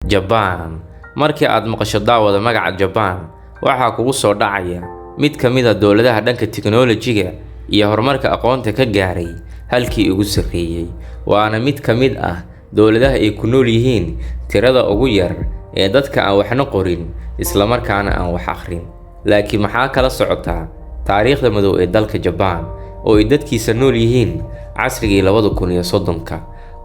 Japan. Markii aad maqasho daawada magaca Japan, waxaa kugu soo dhacaya mid ka mid ah dawladaha dhanka tiknoolajiga iyo horumarka aqoonta ka gaaray halkii ugu sarreeyay. Waana mid ka mid ah dawladaha ay ku nool yihiin tirada ugu yar ee dadka aan waxna qorin isla markaana aan wax akhrin. Laakiin maxaa kala socota taariikhda madow ee dalka Japan oo ay dadkiisa nool yihiin casrigii 2030ka?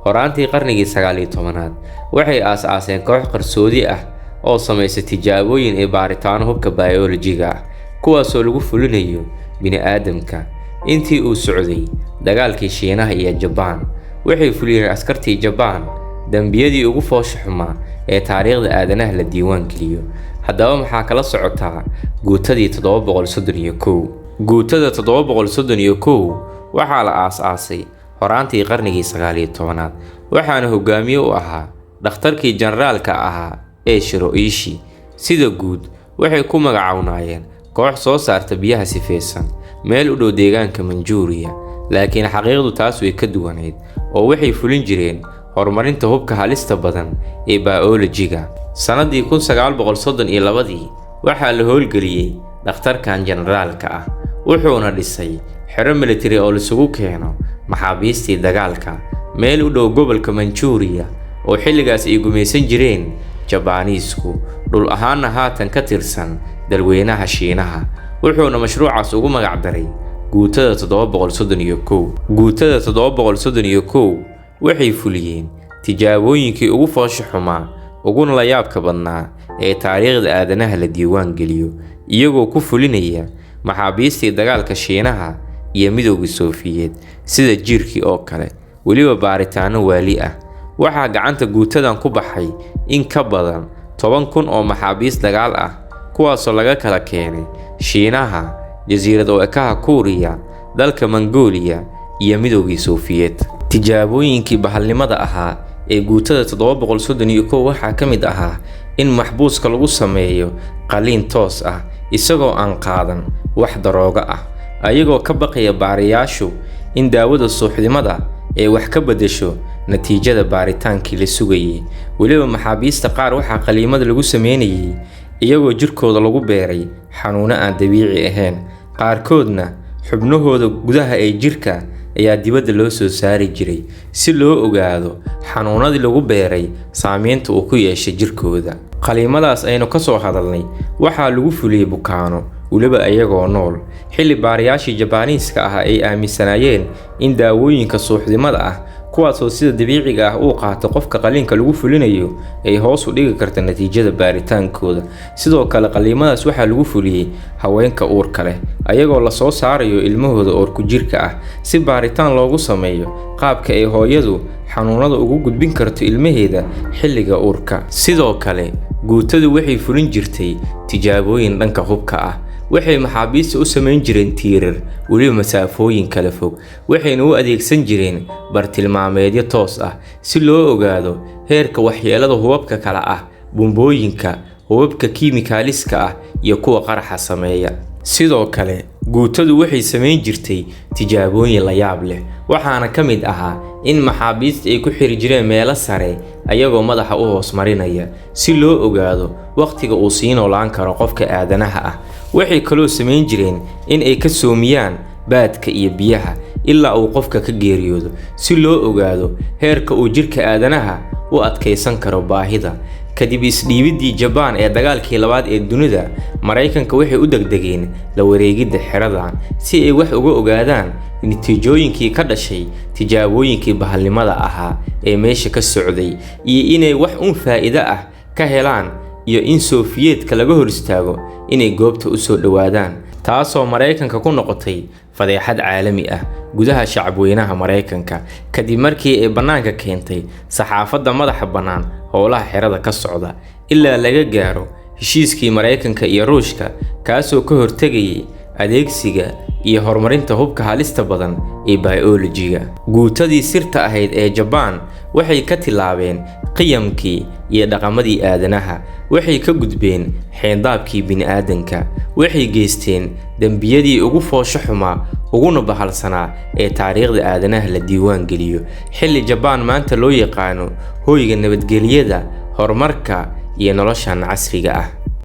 Horaantii qarnigii 19aad waxay aasaaseen koox qarsoodi ah oo sameysay tijaabooyin ee baaritaano hubka biologiga ah kuwaas oo lagu fulinayo bini'aadamka. Intii uu socday dagaalkii Shiinaha iyo Japan, waxay fuliyeen askartii Japan dambiyadii ugu foosha xumaa ee taariikhda aadanaha la diiwaan geliyo. Haddaba maxaa kala socotaa guutadii 731? Guutada 731 waxaa la aasaasay horaantii qarnigii 19aad, waxaana hogaamiye u ahaa dhakhtarkii generaalka ahaa ee Shiroishi. Sida guud waxay ku magacaawnayeen koox soo saarta biyaha sifeysan meel u dhow deegaanka Manchuria, laakiin xaqiiqdu taas way ka duwaneed oo waxay fulin jireen horumarinta hubka halista badan ee biologiga. Sanadii 1932 waxaa la howlgeliyay dhakhtarkan generaalka ah, wuxuuna dhisay xero military oo isugu keeno maxaabiistii dagaalka meel u dhow gobolka Manchuria oo xilligaas ay gumaysan jireen Jabaaniisku, dhul ahaanna haatan ka tirsan dalweynaha Shiinaha. Wuxuuna mashruucaas ugu magac daray guutada 731. Guutada 731 waxay fuliyeen tijaabooyinkii ugu foosha xumaa uguna la yaabka badnaa ee taariikhda aadanaha la diiwaan geliyo, iyagoo ku fulinaya maxaabiistii dagaalka Shiinaha iyo Midowga Soofiyeed sida jiirkii oo kale. Weliba baaritaano waali ah waxaa gacanta guutadan ku baxay in ka badan 10,000 oo maxaabiis dagaal ah, kuwaasoo laga kala keenay Shiinaha, jasiirad oo ekaha Kuuriya, dalka Mongolia iyo Midowga Soofiyeed. Tijaabooyinkii bahalnimada ahaa ee guutada 731 waxaa ka mid ahaa in maxbuuska lagu sameeyo qaliin toos ah isagoo aan qaadan wax darooga ah, ayagoo ka baqaya baariyaashu in daawada suuxdimada ay wax ka bedesho natiijada baaritaankii la sugayay. Weliba maxaabiista qaar waxaa qaliimada lagu sameynayay iyagoo jirkooda lagu beeray xanuuno aan dabiici ahayn, qaarkoodna xubnahooda gudaha ee jirka ayaa dibadda loo soo saari jiray si loo ogaado xanuunadii lagu beeray saameynta uu ku yeeshay jirkooda. qaliimadaas aynu ka soo hadalnay waxaa lagu fuliyay bukaano waliba ayagoo nool, xilli baariyaashii Jabaaniiska ah ay aaminsanaayeen in daawooyinka suuxdimada ah kuwaasoo sida dabiiciga ah uu qaato qofka qaliinka lagu fulinayo ay hoos u dhigi karto natiijada baaritaankooda. Sidoo kale qaliimadaas waxaa lagu fuliyay haweenka uurka leh ayagoo la soo saarayo ilmahooda uurku jirka ah si baaritaan loogu sameeyo qaabka ay hooyadu xanuunada ugu gudbin karto ilmaheeda xilliga uurka. Sidoo kale guutadu waxay fulin jirtay tijaabooyin dhanka hubka ah, waxay maxaabiista u sameyn jireen tiirar waliba masaafooyin kala fog, waxayna u adeegsan jireen bartilmaameedyo toos ah si loo ogaado heerka waxyeelada hubabka kala ah, bumbooyinka, hubabka kiimikaaliska ah iyo kuwa qaraxa sameeya. Sidoo kale guutadu waxay sameyn jirtay tijaabooyin la yaab leh, waxaana ka mid ahaa in maxaabiista ay ku xiri jireen meelo sare ayagoo madaxa u hoos marinaya si loo ogaado waqtiga uu sii noolaan karo qofka aadanaha ah. Waxay kaloo sameyn jireen in ay ka soomiyaan baadka iyo biyaha ilaa uu qofka ka geeriyoodo si loo ogaado heerka uu jirka aadanaha u adkeysan karo baahida. Kadib isdhiibidii Japan ee dagaalkii labaad ee dunida, Mareykanka waxay u degdegeen la wareegidda xeradan si ay wax uga ogaadaan natiijooyinkii ka dhashay tijaabooyinkii bahalnimada ahaa ee meesha ka socday iyo inay wax faa'iido ah ka helaan iyo in Soofiyeedka laga hor istaago inay goobta u soo dhawaadaan, taasoo Mareykanka ku noqotay fadeexad caalami ah gudaha shacabweynaha Mareykanka kadib markii ay banaanka keentay saxaafadda madaxa bannaan howlaha xerada ka socda ilaa laga gaaro heshiiskii Mareykanka iyo Ruushka kaasoo ka hortagayay adeegsiga iyo horumarinta hubka halista badan ee biologiga. Guutadii sirta ahayd ee Japan waxay ka tilaabeen qiyamkii iyo dhaqamadii aadanaha, waxay ka gudbeen xeyndaabkii bini'aadanka, waxay geysteen dambiyadii ugu foosho xumaa uguna bahalsanaa ee taariikhda aadanaha la diiwaan geliyo. Xilli Japan maanta loo yaqaano hoyga nabadgelyada, horumarka iyo noloshan casriga ah.